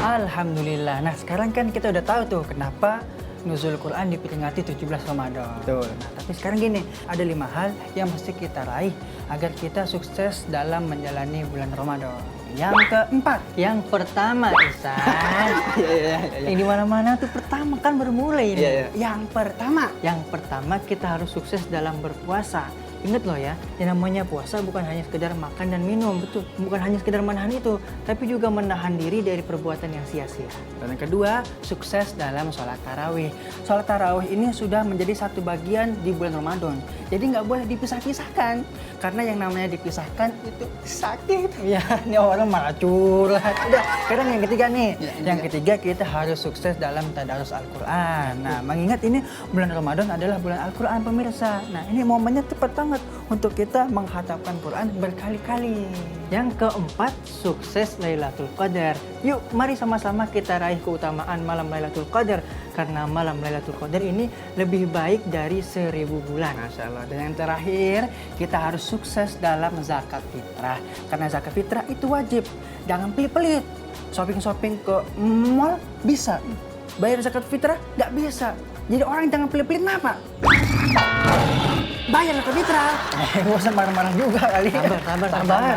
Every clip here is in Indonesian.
Alhamdulillah. Nah, sekarang kan kita udah tahu tuh kenapa nuzul Quran diperingati 17 Ramadan. Betul. Nah, tapi sekarang gini, ada 5 hal yang mesti kita raih agar kita sukses dalam menjalani bulan Ramadan. Yang keempat, yang pertama, Ihsan. Yang di mana-mana tuh pertama kan baru mulai ini. Yang pertama Kita harus sukses dalam berpuasa. Ingat loh ya, yang namanya puasa bukan hanya sekedar makan dan minum, betul. Bukan hanya sekedar menahan itu, tapi juga menahan diri dari perbuatan yang sia-sia. Dan yang kedua, sukses dalam sholat tarawih. Sholat tarawih ini sudah menjadi satu bagian di bulan Ramadan. Jadi nggak boleh dipisah-pisahkan, karena yang namanya dipisahkan itu sakit. Ya, ini orang malah curhat. Udah, sekarang yang ketiga nih. Yang ketiga, kita harus sukses dalam tadarus Al-Quran. Nah, mengingat ini bulan Ramadan adalah bulan Al-Quran, pemirsa. Nah, ini momennya tepat banget untuk kita menghatamkan Quran berkali-kali. Yang keempat, sukses Lailatul Qadar. Yuk, mari sama-sama kita raih keutamaan malam Lailatul Qadar, karena malam Lailatul Qadar ini lebih baik dari 1000 bulan. Masya Allah. Dan yang terakhir, kita harus sukses dalam zakat fitrah, karena zakat fitrah itu wajib. Jangan pelit-pelit. Shopping-shopping ke mall bisa, bayar zakat fitrah nggak bisa. Jadi orang jangan pelit-pelit, kenapa? Bayar zakat fitrah. Gak usah marah-marah juga kali. Sabar.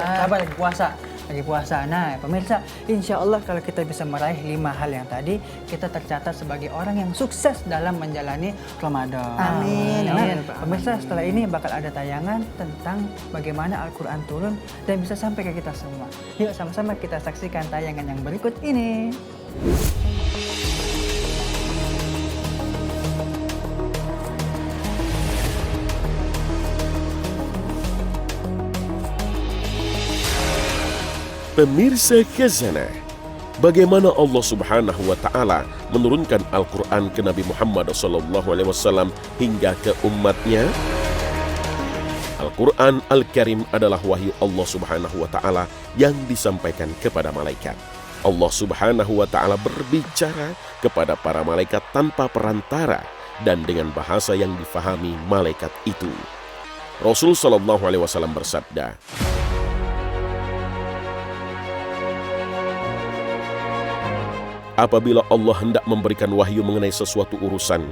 Lagi puasa. Nah, pemirsa, insya Allah kalau kita bisa meraih 5 hal yang tadi, kita tercatat sebagai orang yang sukses dalam menjalani Ramadan. Amin. Nah, pemirsa, setelah ini bakal ada tayangan tentang bagaimana Al-Quran turun dan bisa sampai ke kita semua. Yuk sama-sama kita saksikan tayangan yang berikut ini. Pemirsa Khazanah, bagaimana Allah Subhanahu wa Ta'ala menurunkan Al-Quran ke Nabi Muhammad SAW hingga ke umatnya? Al-Quran Al-Karim adalah wahyu Allah Subhanahu wa Ta'ala yang disampaikan kepada malaikat. Allah Subhanahu wa Ta'ala berbicara kepada para malaikat tanpa perantara dan dengan bahasa yang difahami malaikat itu. Rasul SAW bersabda, apabila Allah hendak memberikan wahyu mengenai sesuatu urusan,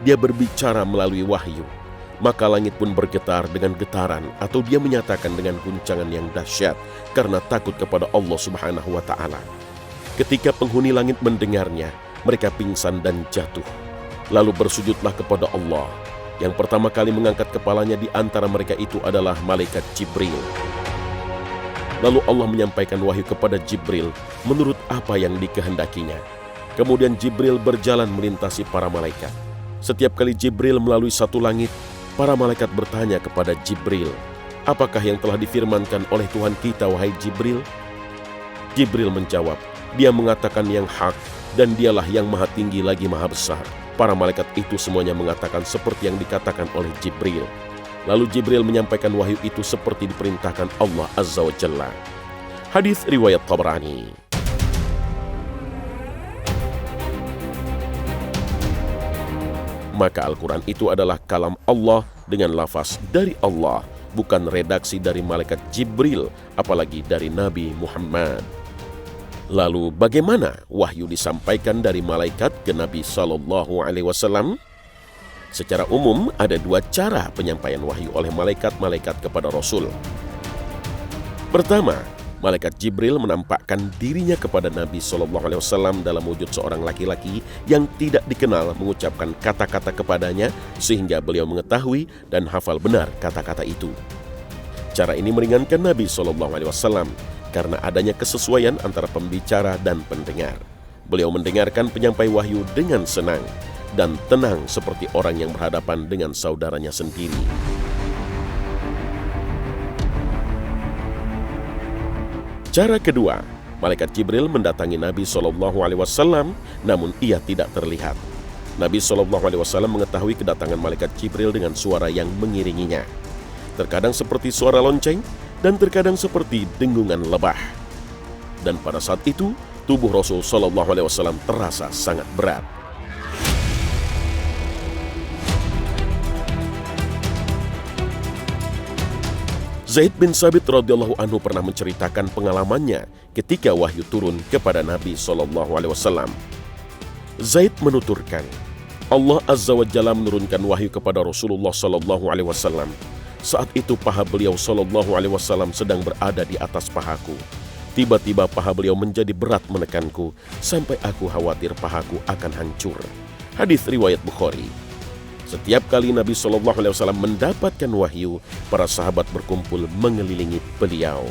dia berbicara melalui wahyu. Maka langit pun bergetar dengan getaran, atau dia menyatakan dengan guncangan yang dahsyat karena takut kepada Allah Subhanahu wa Ta'ala. Ketika penghuni langit mendengarnya, mereka pingsan dan jatuh. Lalu bersujudlah kepada Allah. Yang pertama kali mengangkat kepalanya di antara mereka itu adalah malaikat Jibril. Lalu Allah menyampaikan wahyu kepada Jibril menurut apa yang dikehendakinya. Kemudian Jibril berjalan melintasi para malaikat. Setiap kali Jibril melalui satu langit, para malaikat bertanya kepada Jibril, apakah yang telah difirmankan oleh Tuhan kita, wahai Jibril? Jibril menjawab, dia mengatakan yang hak, dan dialah yang maha tinggi lagi maha besar. Para malaikat itu semuanya mengatakan seperti yang dikatakan oleh Jibril. Lalu Jibril menyampaikan wahyu itu seperti diperintahkan Allah Azza wa Jalla. Hadis riwayat Tabrani. Maka Al-Quran itu adalah kalam Allah dengan lafaz dari Allah, bukan redaksi dari malaikat Jibril, apalagi dari Nabi Muhammad. Lalu bagaimana wahyu disampaikan dari malaikat ke Nabi SAW? Secara umum ada 2 cara penyampaian wahyu oleh malaikat-malaikat kepada Rasul. Pertama, malaikat Jibril menampakkan dirinya kepada Nabi SAW dalam wujud seorang laki-laki yang tidak dikenal mengucapkan kata-kata kepadanya sehingga beliau mengetahui dan hafal benar kata-kata itu. Cara ini meringankan Nabi SAW karena adanya kesesuaian antara pembicara dan pendengar. Beliau mendengarkan penyampai wahyu dengan senang dan tenang seperti orang yang berhadapan dengan saudaranya sendiri. Cara kedua, malaikat Jibril mendatangi Nabi SAW, namun ia tidak terlihat. Nabi SAW mengetahui kedatangan malaikat Jibril dengan suara yang mengiringinya. Terkadang seperti suara lonceng, dan terkadang seperti dengungan lebah. Dan pada saat itu, tubuh Rasul SAW terasa sangat berat. Zaid bin Sabit radhiyallahu anhu pernah menceritakan pengalamannya ketika wahyu turun kepada Nabi SAW. Zaid menuturkan, Allah Azza wa Jalla menurunkan wahyu kepada Rasulullah SAW. Saat itu paha beliau SAW sedang berada di atas pahaku. Tiba-tiba paha beliau menjadi berat menekanku sampai aku khawatir pahaku akan hancur. Hadis riwayat Bukhari. Setiap kali Nabi SAW mendapatkan wahyu, para sahabat berkumpul mengelilingi beliau.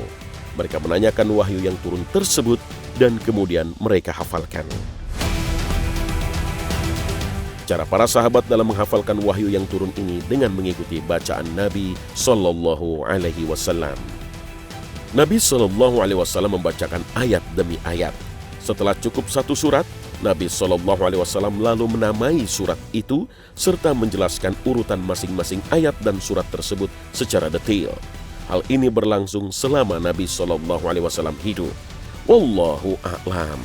Mereka menanyakan wahyu yang turun tersebut dan kemudian mereka hafalkan. Cara para sahabat dalam menghafalkan wahyu yang turun ini dengan mengikuti bacaan Nabi SAW. Nabi SAW membacakan ayat demi ayat. Setelah cukup satu surat, Nabi SAW lalu menamai surat itu serta menjelaskan urutan masing-masing ayat dan surat tersebut secara detail. Hal ini berlangsung selama Nabi SAW hidup. Wallahu a'lam.